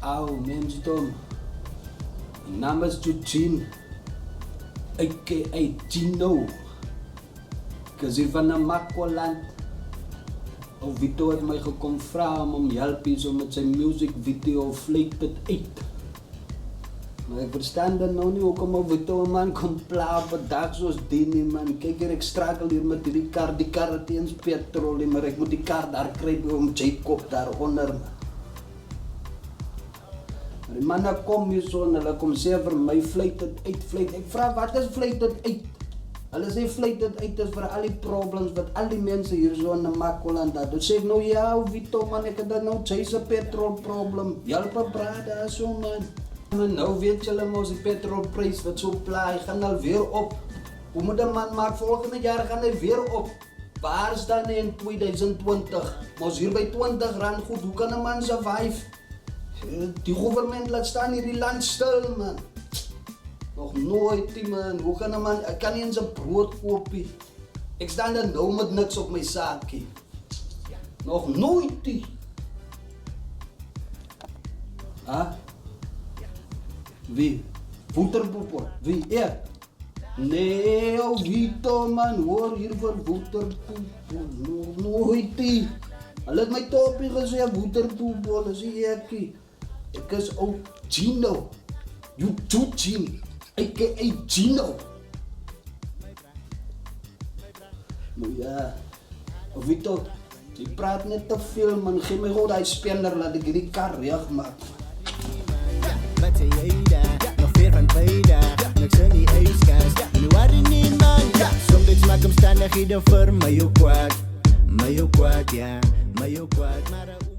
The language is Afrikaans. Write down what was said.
Au, mensdom. My naam is Eugene, a.k.a. Gino. Ik is hier van Namaqualand. Vito het my gekom vra om help hier so met sy music video Vleet het uit. Maar ek verstaan dan nou nie hoekom Vito man kom pla op 'n dag soos die nie man. Kyk hier, ek struggle hier met die kar het eens petrol nie, maar ek moet die kar daar kry om Jacob daaronder man. Maar die manne kom hier so en hulle kom sê vir my Vleet het uit. Ek vra wat is Vleet het uit? Hulle sê Vleet het uit is vir al die problems wat al die mense hier so in Namaqualand het. Dus sê ek nou ja, Vito man, ek het dan nou chase petrol problem. Help brada daar so man. Maar nou weet julle mos die petrolprys wat so plaai gaan al weer op. Hoe moet 'n man maak volgende jaar gaan hy weer op? Waar staan hy in 2020? Mos hier by R20 goed, hoe kan 'n man survive? Die government laat staan hierdie land stil man. Nog nooit die man, hoe kan 'n man, ek kan nie eens 'n brood koop nie. Ek staan dan nou met niks op my saakie. Nog nooit die. Ah? Wie? Woeterpoepel? Wie? Ek? Nee, Vito man, hoor hier vir woeterpoepel. Nog nooit die. Hulle het my topie gesê, woeterpoepel, is nie ekkie. Ek is ook Gino. Eugene, a.k.a. Gino. Nou ja, Vito, jy praat net te veel man, gee my gewoon die spender, laat ek hierdie kar reg maak. Wat sê jy daar? Nog weer van tweede, niks in die ijskast. Nu waar nie man, soms maak omstandighede vir my ook kwaad, ja, my ook kwaad, maar